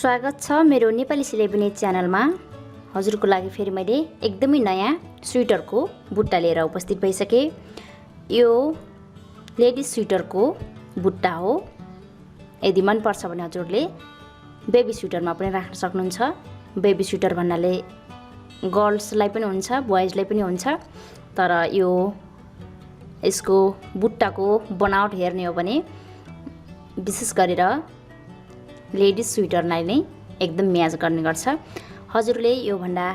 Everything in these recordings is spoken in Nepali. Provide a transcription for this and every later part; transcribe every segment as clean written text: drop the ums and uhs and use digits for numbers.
स्वागत छ मेरो नेपाली सिलाइ बुने च्यानलमा। हजुरको लागि फेरि मैले एकदमै नयाँ स्वेटरको बुट्टा लिएर उपस्थित भइसके। यो लेडिज स्वेटरको बुट्टा हो। यदि मन पर्छ भने हजुरले बेबी स्वेटरमा पनि राख्न सक्नुहुन्छ। बेबी स्वेटर भन्नाले गर्ल्सलाई पनि हुन्छ, बोइजलाई पनि हुन्छ। तर यो यसको बुट्टाको बनावट हेर्ने हो भने विशेष गरेर लेडिज स्वेटरलाई नै एकदम म्याच गर्ने गर्छ। हजुरले यो भन्दा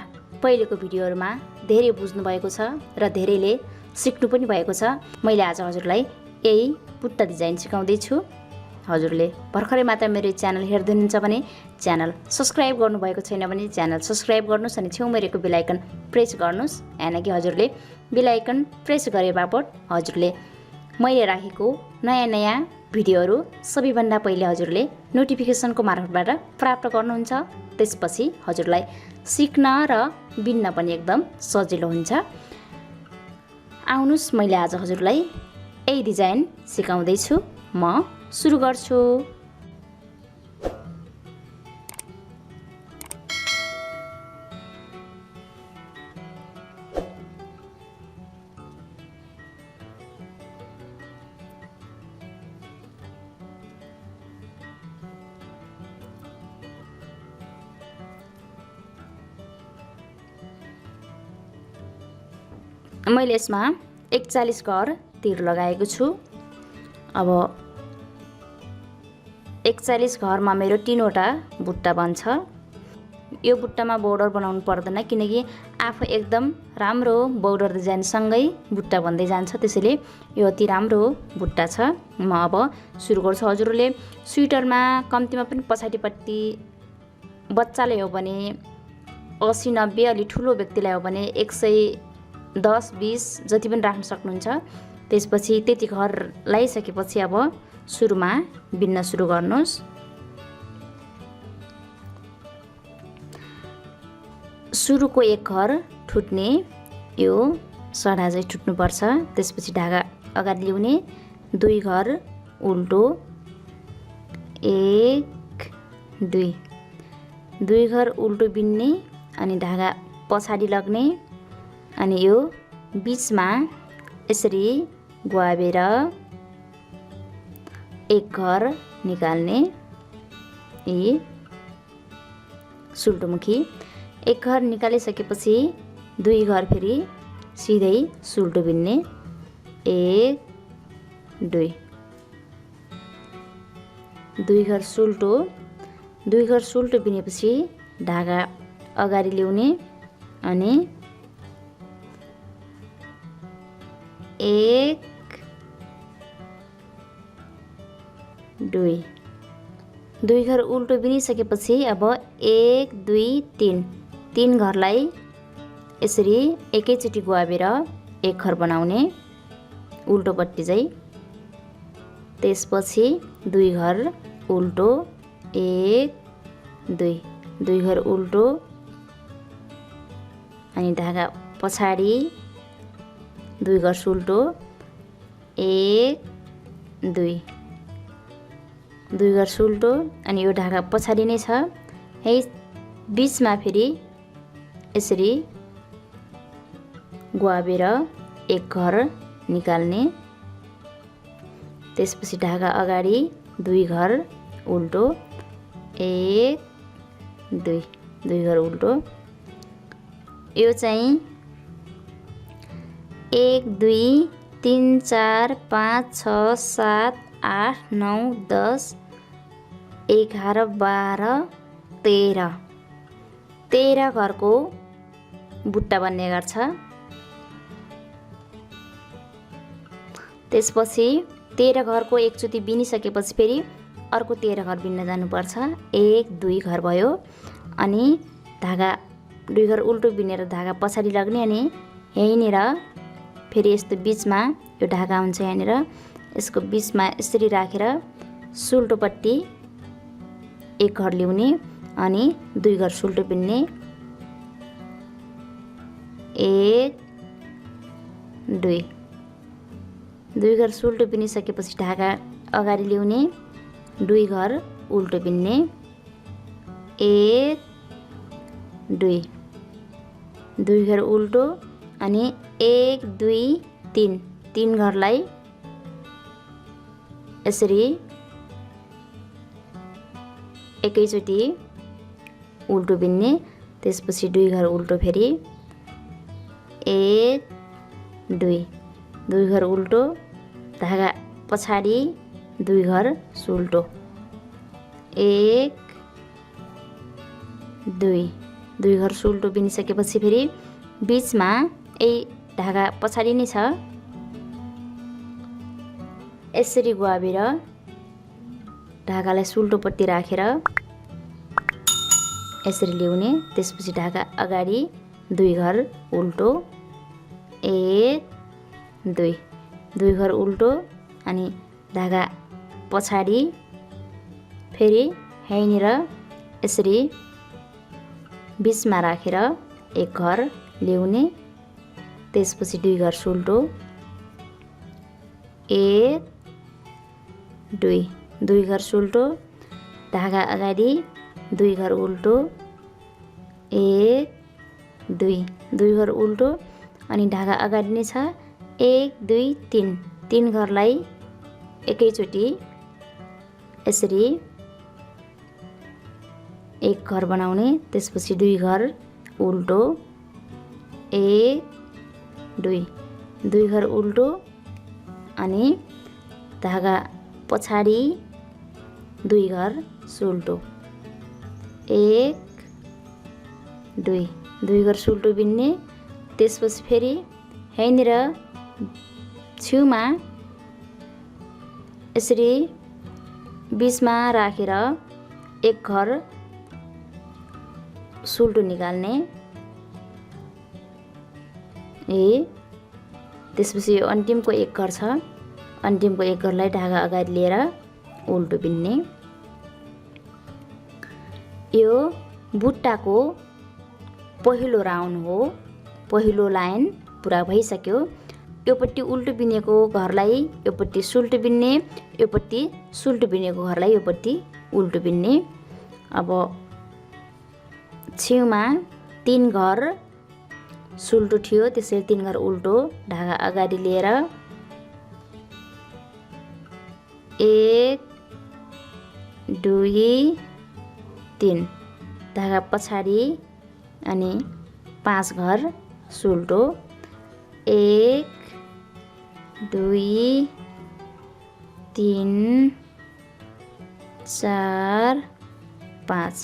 पहिलेको भिडियोहरुमा धेरै बुझ्नु भएको छ र धेरैले सिक्नु पनि भएको छ। मैले आज हजुरलाई यही बुट्टा डिजाइन सिकाउँदै छु। हजुरले भर्खरै मात्र मेरो च्यानल हेर्दै हुनुहुन्छ भने च्यानल सब्स्क्राइब गर्नु भएको छैन भने च्यानल सब्स्क्राइब गर्नुस् अनि छेउमा रहेको बेल आइकन प्रेस गर्नुस्। यानि हजुरले बेल आइकन प्रेस गरेबापत हजुरले मैले राखेको नयाँ भिडियोहरु सबैभन्दा पहिले हजुरले नोटिफिकेसनको मार्फतबाट प्राप्त गर्नुहुन्छ। त्यसपछि हजुरलाई सिक्न र बिन्न पनि एकदम सजिलो हुन्छ। आउनुस् मैले आज हजुरलाई यही डिजाइन सिकाउँदै छु। म सुरु गर्छु। मैले यसमा 41 घर तीर लगाएको छु। अब 41 घरमा मेरो 3 वटा बुट्टा बन्छ। यो बुट्टामा बोर्डर बनाउनु पर्दैन किनकि आफै एकदम राम्रो बोर्डर डिजाइन सँगै बुट्टा बन्दै जान्छ। त्यसैले यो अति राम्रो बुट्टा छ। म अब सुरु गर्छु। हजुरले स्वेटरमा कम्तीमा पनि पछाडिपट्टि बच्चाले हो भने 80-90, अलि ठुलो व्यक्तिलाई हो भने 110-20 जति पनि राख्न सक्नुहुन्छ। त्यसपछि त्यति घर लगाइसकेपछि अब सुरुमा बिन्न सुरु गर्नुस्। सुरुको एक घर ठुट्ने यो सडा चाहिँ ठुट्नु पर्छ। त्यसपछि ढाका अगाडि ल्याउने, 2 घर उल्टो 1 2 घर उल्टो बिन्ने अनि ढाका पछाडि लाग्ने अनि यो बीचमा यसरी गुवाबेर एक घर निकाल्ने। यी सुल्टोमुखी एक घर निकालिसकेपछि 2 घर फेरि सिधै सुल्टो बिन्ने 1 2 घर सुल्टो 2 घर सुल्टो बिनेपछि ढाका अगाडि ल्याउने अनि 1 2 घर उल्टो बिनिसकेपछि अब 1 2 3 घरलाई यसरी एकैचोटि गुवाबेर एक घर बनाउने उल्टोपट्टि चाहिँ। त्यसपछि 2 घर उल्टो 1 2 घर उल्टो अनि ढाका पछाडि 2 घर सुल्टो 1 2 घर सुल्टो अनि यो ढाका पछाडि नै छ। है बीचमा फेरि यसरी गुवाबेर एक घर निकाल्ने। त्यसपछि ढाका अगाडि 2 घर उल्टो 1 2 घर उल्टो। यो चाहिँ 1 2 3 4 5 6 7 8 9 10 11 12 13 घरको बुट्टा बन्ने गर्छ। त्यसपछि 13 घरको एकचोटि बिनिसकेपछि फेरि अर्को 13 घर बिन्न जानुपर्छ। 1 2 घर भयो अनि धागा 2 घर उल्टो बिनेर धागा पछाडि लाग्ने अनि यहीँनिर फेरि यस्तो बीचमा यो ढाका हुन्छ। यहाँनिर यसको बीचमा यसरी राखेर सुल्टोपट्टि एक घर ल्याउने अनि 2 घर सुल्टो बिन्ने 1 2 घर सुल्टो बिनिसकेपछि ढाका अगाडि ल्याउने 2 घर उल्टो बिन्ने 1 2 2 घर उल्टो अनि 1 2 3 3 घरलाई यसरी एकैचोटि उल्टो बिन्ने। त्यसपछि 2 घर उल्टो फेरि 1 2 2 घर उल्टो धागा पछाडि 2 घर सुल्टो 1 2 2 घर सुल्टो बिनिसकेपछि फेरि बीचमा यही धागा पछाडि नै छ यसरी गुहाबेर धागालाई सुल्टोपट्टि राखेर यसरी ल्याउने। त्यसपछि धागा अगाडि 2 घर उल्टो 1 2 2 घर उल्टो अनि धागा पछाडि फेरि यहीँनिर यसरी बीचमा राखेर 1 घर ल्याउने। त्यसपछि 2 घर सुल्टो 1 2 2 घर सुल्टो धागा अगाडि 2 घर उल्टो 1 2 2 घर उल्टो अनि धागा अगाडि नै छ 1 2 3 3 घरलाई एकैचोटि यसरी 1 घर बनाउने। त्यसपछि 2 घर उल्टो 1 2 2 घर उल्टो अनि धागा पछाडि 2 घर सुल्टो 1 2 2 घर सुल्टो बिन्ने। त्यसपछि फेरि यहीँनिर छेउमा यसरी बीचमा राखेर 1 घर सुल्टो निकाल्ने। त्यसपछि यो अन्तिमको 1 घर छ अन्तिमको 1 घरलाई धागा अगाडि लिएर उल्टो बिन्ने। यो बुट्टाको पहिलो राउन्ड हो, पहिलो लाइन पुरा भइसक्यो। योपट्टि उल्टो बिनेको घरलाई योपट्टि सुल्टो बिन्ने, योपट्टि सुल्टो बिनेको घरलाई योपट्टि उल्टो बिन्ने। अब छेउमा 3 घर सुल्टो थियो त्यसैले 3 घर उल्टो धागा अगाडि लिएर 1 2 3 धागा पछाडि अनि 5 घर सुल्टो 1 2 3 4 5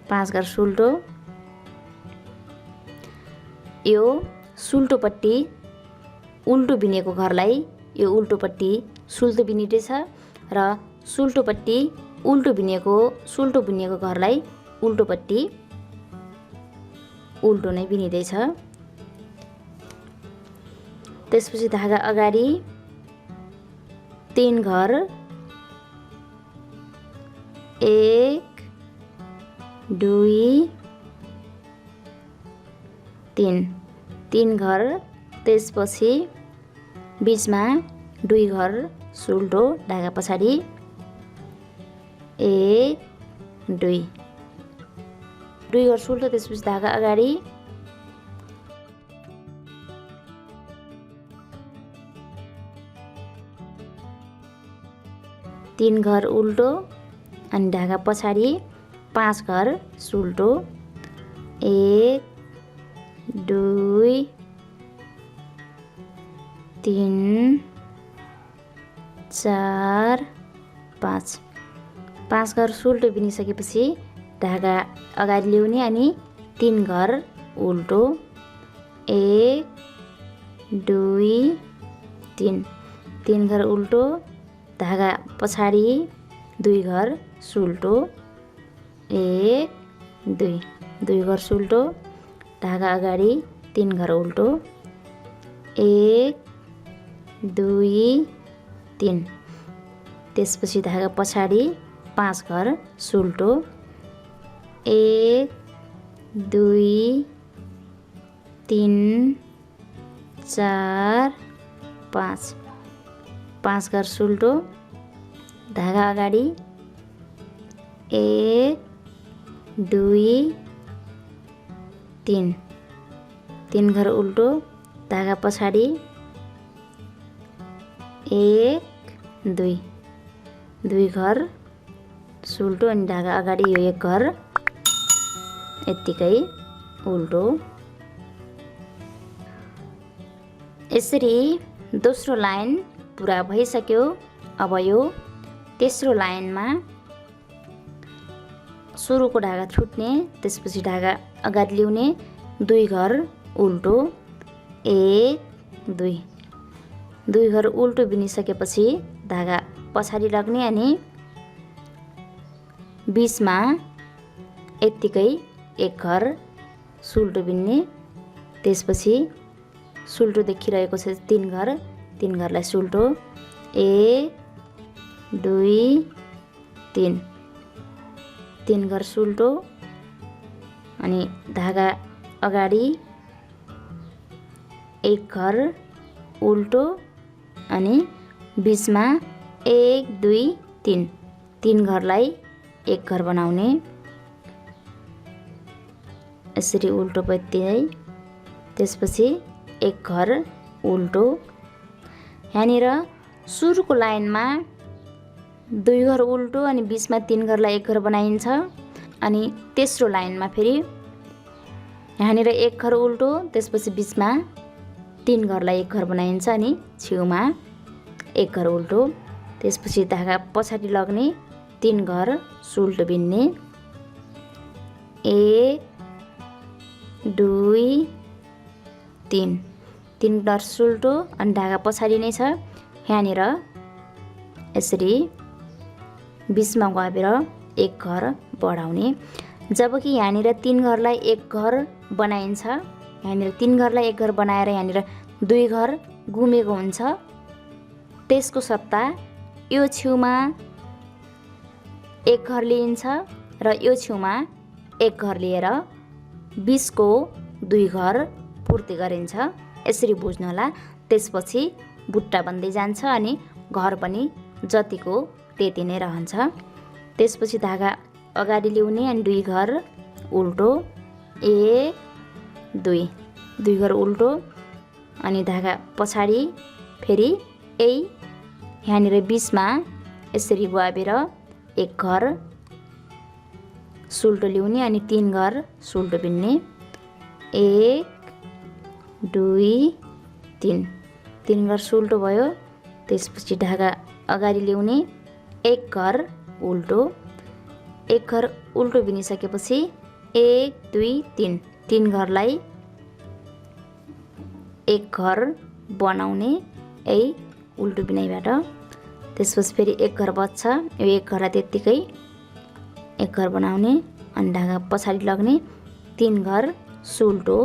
5 घर सुल्टो। यो सुल्टोपट्टि उल्टो बिनेको घरलाई यो उल्टोपट्टि सुल्टो बिनिँदैछ र सुल्टोपट्टि उल्टो बिनेको घरलाई उल्टोपट्टि उल्टो नै बिनिँदैछ। त्यसपछि धागा अगाडि 3 घर 1 2 3 घर। त्यसपछि बीचमा 2 घर सुल्टो धागा पछाडि 1 2 घर सुल्टो। त्यसपछि धागा अगाडि 3 घर उल्टो अनि धागा पछाडि 5 घर सुल्टो 1 2 3 4 5 5 घर सुल्टो बिनिसकेपछि धागा अगाडि ल्याउने अनि 3 घर उल्टो 1 2 3 घर उल्टो धागा पछाडि 2 घर सुल्टो 1 2 घर सुल्टो धागा अगाडि 3 घर उल्टो 1 2 3। त्यसपछि धागा पछाडि 5 घर सुल्टो 1 2 3 4 5 घर सुल्टो धागा अगाडि 1 2 3 3 घर उल्टो धागा पछाडि 1 2 2 घर सुल्टो अनि धागा अगाडि यो 1 घर यत्तिकै उल्टो। यसरी दोस्रो लाइन पुरा भइसक्यो। अब यो तेस्रो लाइनमा सुरुको धागा छुट्ने, त्यसपछि धागा अगाडि ल्याउने, 2 घर उल्टो 1 2 2 घर उल्टो बिनिसकेपछि धागा पछाडि लाग्ने अनि बीचमा यत्तिकै 1 घर सुल्टो बिन्ने। त्यसपछि सुल्टो देखिरहेको छ 3 घर, 3 घरलाई सुल्टो 1 2 3 3 घर सुल्टो अनि धागा अगाडि 1 घर उल्टो अनि बीचमा 1 2 3 3 घरलाई 1 घर बनाउने। यसरी उल्टो पत्तिदै त्यसपछि 1 घर उल्टो। यहाँनिर सुरुको लाइनमा 2 घर उल्टो अनि बीचमा 3 घरलाई 1 घर बनाइन्छ। अनि तेस्रो लाइनमा फेरि यहाँनिर 1 घर उल्टो, त्यसपछि बीचमा 3 घरलाई 1 घर बनाइन्छ अनि छेउमा 1 घर उल्टो। त्यसपछि धागा पछाडि लाग्ने, 3 घर सुल्टो बिन्ने 1 2 3 3 घर सुल्टो अनि धागा पछाडि नै छ। यहाँनिर यसरी बीचमा गएर 1 घर बढाउने। जबकि यहाँनिर 3 घरलाई 1 घर बनाइन्छ, यहाँनिर 3 घरलाई 1 घर बनाएर यहाँनिर 2 घर गुमेको हुन्छ। त्यसको सट्टा यो छेउमा 1 घर लिइन्छ र यो छेउमा 1 घर लिएर बीचको 2 घर पूर्ति गरिन्छ। यसरी बुझ्नु होला। त्यसपछि बुट्टा बन्दै जान्छ अनि घर पनि जतिको त्यति नै रहन्छ। त्यसपछि धागा अगाडि ल्याउने अनि 2 घर उल्टो 1 2 2 घर उल्टो अनि धागा पछाडि फेरि यहाँनिर बीचमा यसरी गुआबेर 1 घर सुल्टो ल्याउने अनि 3 घर सुल्टो बिन्ने 1 2 3 3 घर सुल्टो भयो। त्यसपछि धागा अगाडि ल्याउने 1 घर उल्टो 1 घर उल्टो बिनिसकेपछि 1 2 3 3 घरलाई 1 घर बनाउने यही उल्टो बिनाइबाट। त्यसपछि फेरि 1 घर बच्छ, यो 1 घरलाई त्यत्तिकै 1 घर बनाउने अनि धागा पछाडि लाग्ने 3 घर सुल्टो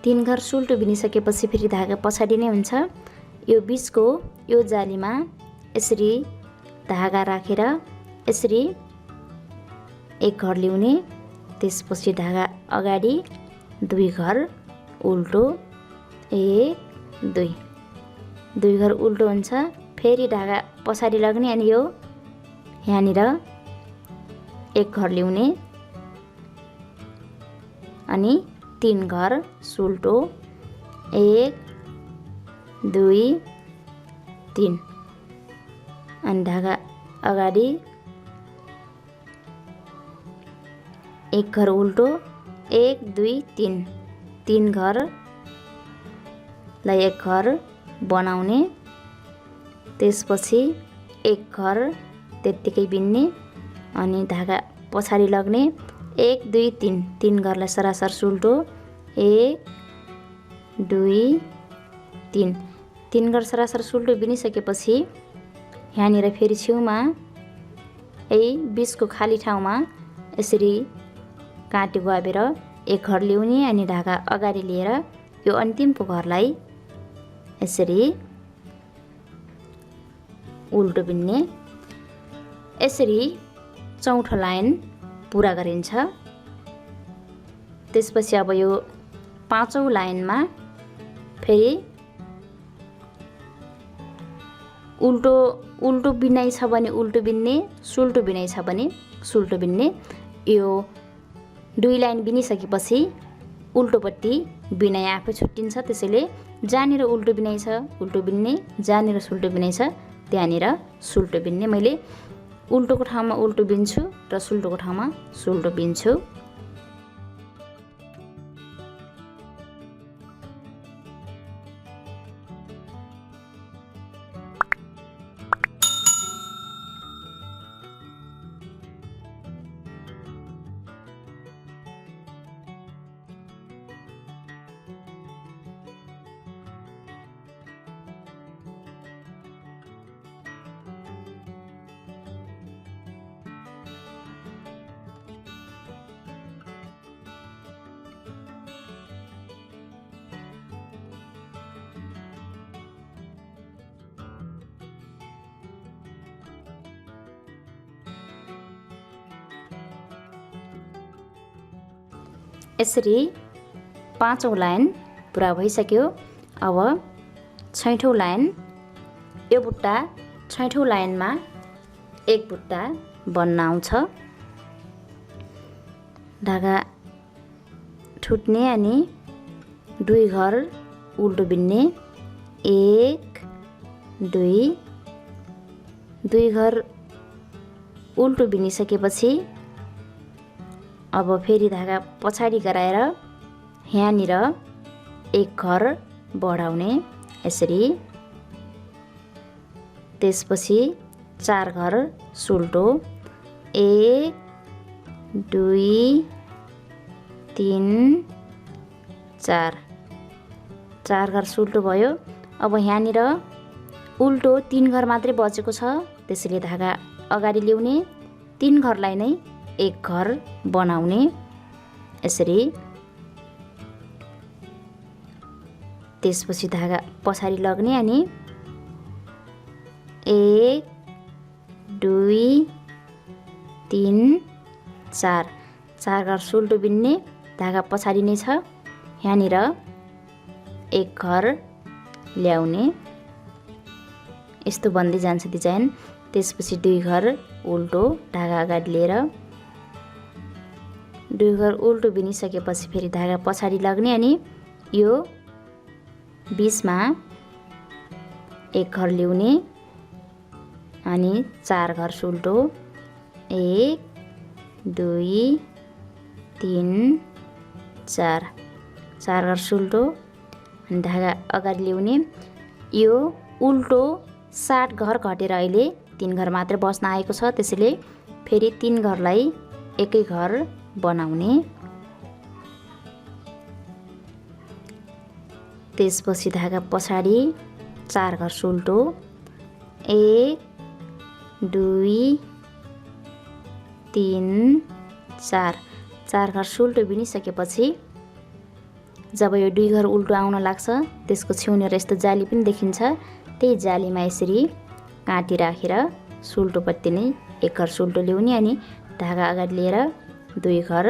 3 घर सुल्टो बिनिसकेपछि फेरि धागा पछाडि नै हुन्छ। यो बीचको यो जालीमा यसरी धागा राखेर यसरी 1 घर ल्याउने, त्यसपछि धागा अगाडि 2 घर उल्टो 1 2 2 घर उल्टो हुन्छ। फेरि धागा पछाडि लाग्ने अनि यो यहाँनिर 1 घर ल्याउने अनि 3 घर सुल्टो 1 2 3 अनि धागा अगाडि 1 घर उल्टो 1 2 3 3 घरलाई 1 घर बनाउने। त्यसपछि 1 घर त्यत्तिकै बिन्ने अनि धागा पछाडि लाग्ने 1 2 3 3 घरलाई सरासर सुल्टो 1 2 3 3 घर सरासर सुल्टो बिनिसकेपछि यहाँनिर फेरि छेउमा यही बीचको खाली ठाउँमा यसरी काँटी गुआबेर 1 घर ल्याउने अनि धागा अगाडि लिएर यो अन्तिमको घरलाई यसरी उल्टो बिन्ने। यसरी चौथो लाइन पुरा गरिन्छ। त्यसपछि अब यो 5औं लाइनमा फेरि उल्टो बिनाइ छ भने उल्टो बिन्ने, सुल्टो बिनाइ छ भने सुल्टो बिन्ने। यो 2 लाइन बिनिसकेपछि उल्टोपट्टि बिनाइ आफै छुट्टिन्छ। त्यसैले जहाँनिर उल्टो बिनाइ छ उल्टो बिन्ने, जहाँनिर सुल्टो बिनाइ छ त्यहाँनिर सुल्टो बिन्ने। मैले उल्टोको ठाउँमा उल्टो बिन्छु र सुल्टोको ठाउँमा सुल्टो बिन्छु। यसरी 5औं लाइन पुरा भइसक्यो। अब 6औं लाइन, यो बुट्टा 6औं लाइनमा एक बुट्टा बन्न आउँछ। धागा ठुट्ने अनि 2 घर उल्टो बिन्ने, 1 2 घर उल्टो बिनिसकेपछि अब फेरि धागा पछाडि गराएर यहाँनिर 1 घर बढाउने यसरी। त्यसपछि 4 घर सुल्टो, 1 2 3 4 4 घर सुल्टो भयो। अब यहाँनिर उल्टो 3 घर मात्रै बचेको छ। त्यसैले धागा अगाडि ल्याउने, 3 घरलाई नै 1 घर बनाउने यसरी। त्यसपछि धागा पछाडि लग्ने अनि 1 2 3 4 4 घर सुल्टो बिन्ने। धागा पछाडि नै छ, यहाँनिर 1 घर ल्याउने। यस्तो बन्दै जान्छ डिजाइन। त्यसपछि 2 घर उल्टो धागा अगाडि लिएर 2 घर उल्टो बिनिसकेपछि फेरि धागा पछाडि लाग्ने अनि यो बीचमा 1 घर ल्याउने अनि 4 घर सुल्टो, 1 2 3 4 4 घर सुल्टो अनि धागा अगाडि ल्याउने। यो उल्टो 60 घर घटेर अहिले 3 घर मात्र बस्न आएको छ। त्यसैले फेरि 3 घरलाई एकै घर बनाउने। त्यसपछि धागा पछाडि 4 घर सुल्टो, 1 2 3 4 4 घर सुल्टो बिनिसकेपछि जब यो 2 घर उल्टो आउन लाग्छ त्यसको छेउनेर यस्तो जाली पनि देखिन्छ। त्यही जालीमा यसरी काटी राखेर सुल्टोपट्टि नै 1 घर सुल्टो ल्याउने अनि धागा अगाडि लिएर 2 घर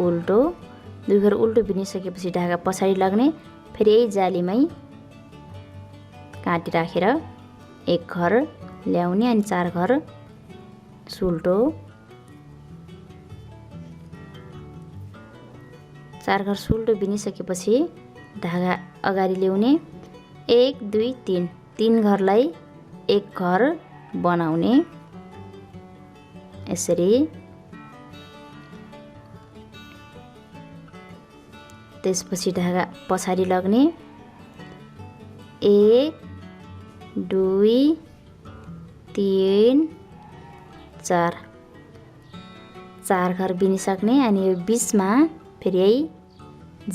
उल्टो 2 घर उल्टो बिनिसकेपछि धागा पछाडि लाग्ने। फेरि यही जालीमै काटी राखेर 1 घर ल्याउने अनि 4 घर सुल्टो, 4 घर सुल्टो बिनिसकेपछि धागा अगाडि ल्याउने। 1 2 3 3 घरलाई 1 घर बनाउने यसरी। त्यसपछि धागा पछाडि लाग्ने, 1 2 3 4 4 घर बिनिसक्ने अनि यो बीचमा फेरि यही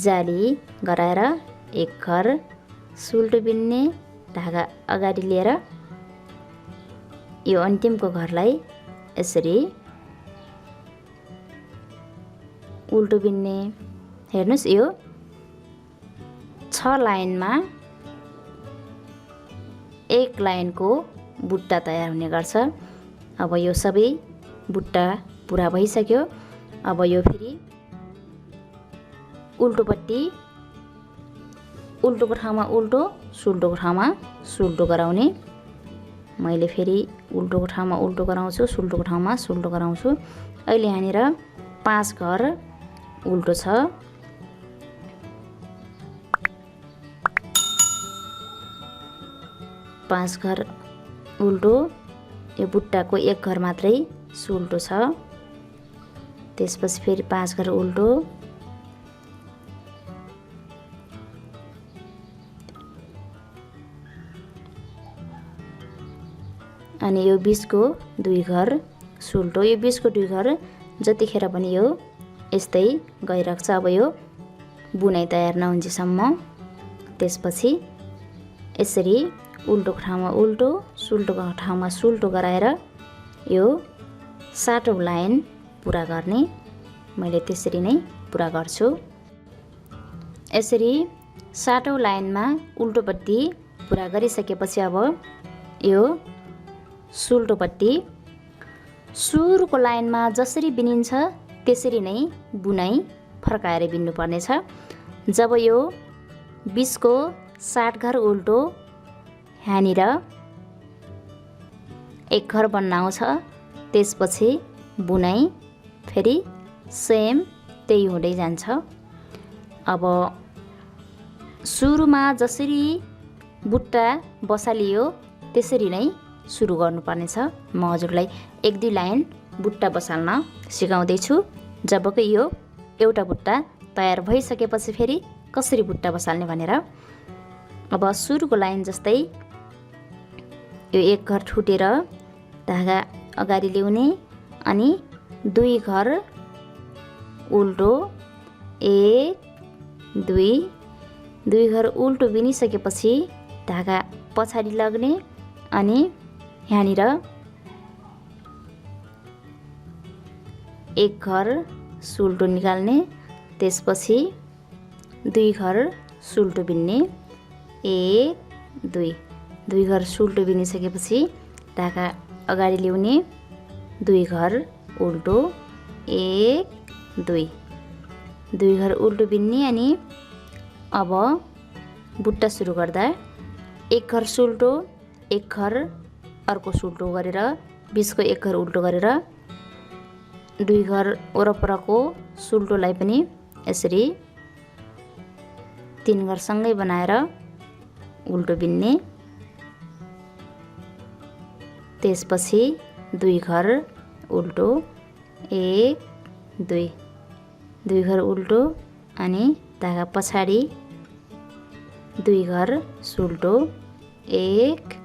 जाली गराएर 1 घर सुल्टो बिन्ने। धागा अगाडि लिएर यो अन्तिमको घरलाई यसरी उल्टो बिन्ने। हेर्नुस् यो 6 लाइनमा 1 लाइनको बुट्टा तयार हुने गर्छ। अब यो सबै बुट्टा पुरा भइसक्यो। अब यो फेरि उल्टोपट्टि उल्टोको ठाउँमा उल्टो, सुल्टोको ठाउँमा सुल्टो गराउने। मैले फेरि उल्टोको ठाउँमा उल्टो गराउँछु, सुल्टोको ठाउँमा सुल्टो गराउँछु। अहिले यहाँनिर 5 घर उल्टो छ। पाँच घर उल्टो, यो बुट्टाको 1 घर मात्रै सुल्टो छ। त्यसपछि फेरि 5 घर उल्टो, अनि यो 20 को 2 घर सुल्टो। यो 20 को 2 घर जतिखेर पनि यो यस्तै गइरहेको छ। अब यो बुनाइ तयार नहुन्जेसम्म। त्यसपछि यसरी उल्टोको ठाउँमा उल्टो, सुल्टोको ठाउँमा सुल्टो गराएर यो 7औं लाइन पुरा गर्ने। मैले त्यसरी नै पुरा गर्छु। यसरी 7औं लाइनमा उल्टोपट्टि पुरा गरिसकेपछि अब यो सुल्टोपट्टि सुरुको लाइनमा जसरी बिनिन्छ त्यसरी नै बुनाइ फर्काएर बिन्नु पर्नेछ। जब यो 20 को 60 घर उल्टो यहाँनिर 1 घर बन्न आउँछ, त्यसपछि बुनाइ फेरि सेम त्यही हुँदै जान्छ। अब सुरुमा जसरी बुट्टा बसालियो त्यसरी नै सुरु गर्नुपर्नेछ। म हजुरलाई 1-2 लाइन बुट्टा बसाल्न सिकाउँदैछु। जबकि यो एउटा बुट्टा तयार भइसकेपछि फेरि कसरी बुट्टा बसाल्ने भनेर। अब सुरुको लाइन जस्तै यो 1 घर ठुटेर धागा अगाडि ल्याउने, अनि 2 घर उल्टो, 1 2 घर उल्टो बिनिसकेपछि धागा पछाडि लाग्ने, अनि यहाँनिर 1 घर सुल्टो निकाल्ने। त्यसपछि 2 घर सुल्टो बिन्ने, 1 2 घर सुल्टो बिनिसकेपछि धागा अगाडि ल्याउने, 2 घर उल्टो, 1 2 घर उल्टो बिन्ने। अनि अब बुट्टा सुरु गर्दा 1 घर सुल्टो, 1 घर अर्को सुल्टो गरेर 20 को 1 घर उल्टो गरेर 2 घर वरपरको सुल्टोलाई पनि यसरी 3 घर सँगै बनाएर उल्टो बिन्ने। त्यसपछि 2 घर उल्टो, 1 2 घर उल्टो, अनि धागा पछाडि 2 घर सुल्टो, 1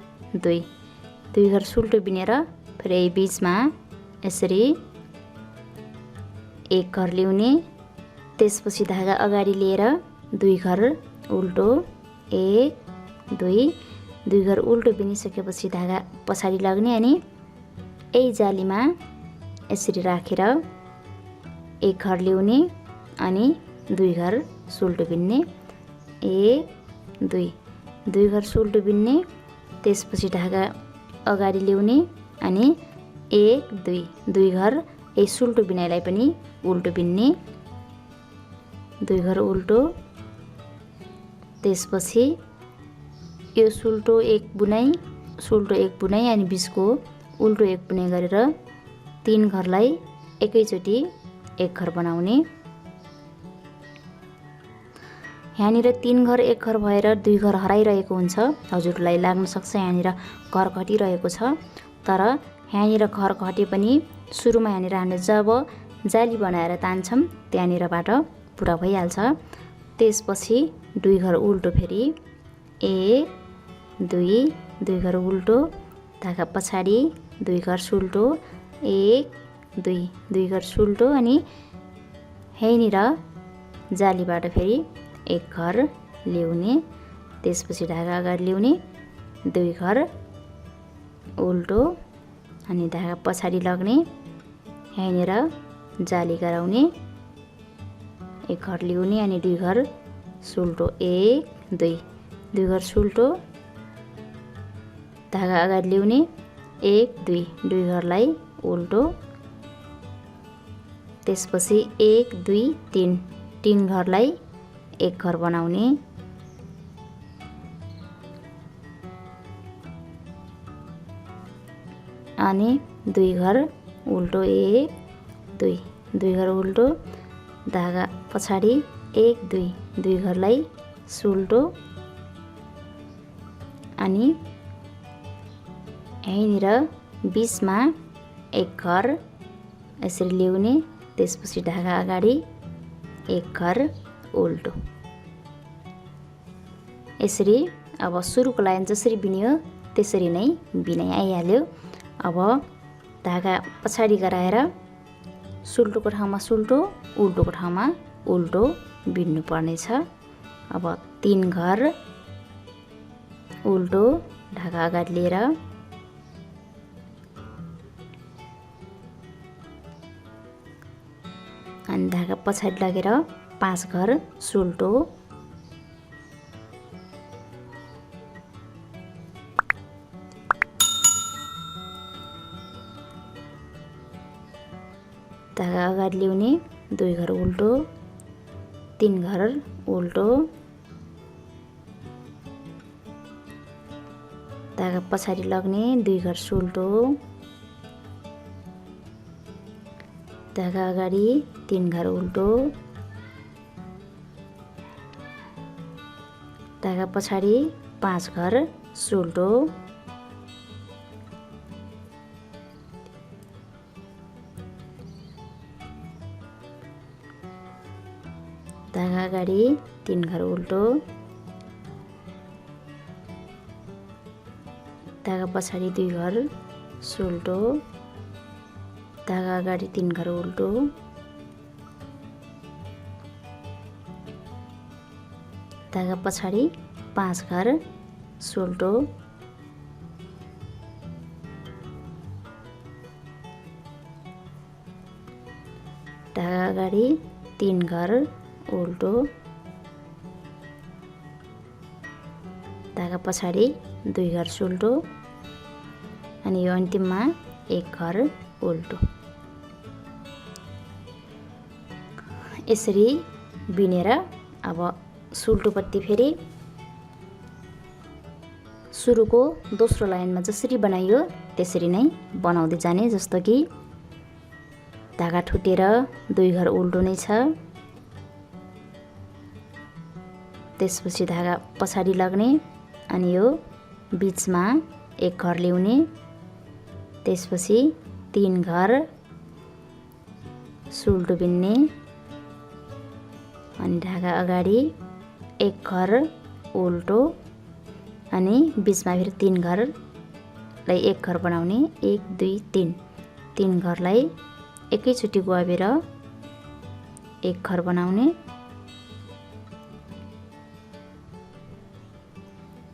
2 घर सुल्टो बिनेर फेरि बिचमा यसरी 1 घर ल्याउने। त्यसपछि धागा अगाडि लिएर 2 घर उल्टो, 1 2 घर उल्टो बिनिसकेपछि धागा पछाडि लाग्ने, अनि यही जालीमा यसरी राखेर 1 घर ल्याउने, अनि 2 घर सुल्टो बिन्ने, 1 2 घर सुल्टो बिन्ने। त्यसपछि धागा अगाडि ल्याउने, अनि 1 2 घर यही सुल्टो बिनाइलाई पनि उल्टो बिन्ने, 2 घर उल्टो। त्यसपछि यो सुल्टो 1 बुनाइ, सुल्टो 1 बुनाइ, अनि 20 को उल्टो 1 बुनाइ गरेर 3 घरलाई एकैचोटि 1 घर बनाउने। यहाँनिर 3 घर 1 घर भएर 2 घर हराइरहेको हुन्छ, हजुरलाई लाग्न सक्छ यहाँनिर घर घटिरहेको छ। तर यहाँनिर घर घटे पनि सुरुमा यहाँनिर हामीले जब जाली बनाएर तान्छौँ त्यहाँनिरबाट पुरा भइहाल्छ। त्यसपछि 2 घर उल्टो, फेरि 1 2 घर उल्टो, धागा पछाडि 2 घर सुल्टो, 1 2 घर सुल्टो, अनि यहीँनिर जालीबाट फेरि 1 घर ल्याउने। त्यसपछि धागा अगाडि ल्याउने, 2 घर उल्टो, अनि धागा पछाडि लाग्ने, यहीँनिर जाली गराउने, 1 घर ल्याउने, अनि 2 घर सुल्टो, 1 2 घर सुल्टो, धागा अगाडि ल्याउने, 1 2 घरलाई उल्टो। त्यसपछि 1 2 3 घरलाई 1 घर बनाउने। अनि 2 घर उल्टो 1 2 2 घर उल्टो धागा पछाडि 1 2 2 घरलाई सुल्टो अनि यहीँनिर बीचमा 1 घर यसरी ल्याउने त्यसपछि धागा अगाडि 1 घर उल्टो। यसरी अब सुरुको लाइन जसरी बिन्यो त्यसरी नै बिनाइ आइहाल्यो। अब धागा पछाडि गराएर सुल्टोको ठाउँमा सुल्टो उल्टोको ठाउँमा उल्टो बिन्नु पर्नेछ। अब 3 घर उल्टो धागा अगाडि लिएर अनि धागा पछाडि लगेर 5 घर सुल्टो धागा अगाडि ल्याउने 2 घर उल्टो 3 घर उल्टो धागा पछाडि लग्ने 2 घर सुल्टो धागा अगाडि 3 घर उल्टो धागा पछाडि 5 घर सुल्टो धागा अगाडि 3 घर उल्टो धागा पछाडि 2 घर सुल्टो धागा अगाडि 3 घर उल्टो धागा पछाडि 5 घर सुल्टो धागा अगाडि 3 घर उल्टो धागा पछाडि 2 घर सुल्टो अनि यो अन्तिममा 1 घर उल्टो। यसरी बिनेर अब सुल्टोपट्टि फेरि सुरुको दोस्रो लाइनमा जसरी बनाइयो त्यसरी नै बनाउँदै जाने। जस्तो कि धागा ठुटेर 2 घर उल्टो नै छ, त्यसपछि धागा पछाडि लाग्ने अनि यो बीचमा 1 घर ल्याउने त्यसपछि 3 घर सुल्टो बिन्ने अनि धागा अगाडि 1 घर उल्टो अनि बीचमा फेरि 3 घरलाई 1 घर बनाउने 1 2 3 घरलाई एकैचोटि गुवाबेर 1 घर बनाउने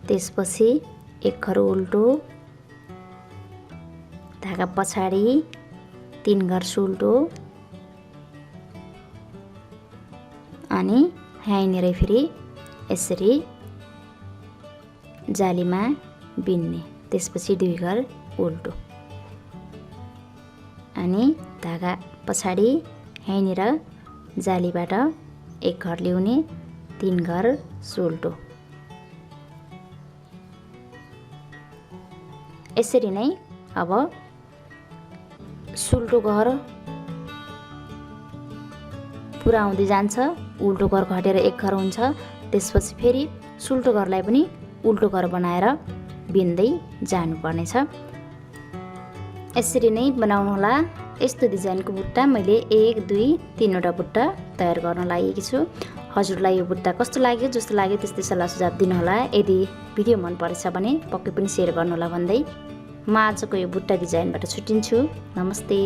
त्यसपछि 1 घर उल्टो धागा पछाडि 3 घर सुल्टो अनि यहीँनिर फेरि यसरी जालीमा बिन्ने त्यसपछि 2 घर उल्टो अनि धागा पछाडि यहीँनिर जालीबाट 1 घर ल्याउने 3 घर सुल्टो। यसरी नै अब सुल्टो घर पुरा आउँदै जान्छ, उल्टो घर घटेर 1 घर हुन्छ, त्यसपछि फेरि सुल्टो घरलाई पनि उल्टो घर बनाएर बिन्दै जानुपर्नेछ। यसरी नै बनाउनु होला। यस्तो डिजाइनको बुट्टा मैले 1 2 3 वटा बुट्टा तयार गर्न लागेकी छु। हजुरलाई यो बुट्टा कस्तो लाग्यो, जस्तो लाग्यो त्यस्तै सल्लाह सुझाव दिनुहोला। यदि भिडियो मन परेछ भने पक्कै पनि सेयर गर्नुहोला भन्दै म आजको यो बुट्टा डिजाइनबाट छुट्टिन्छु। नमस्ते।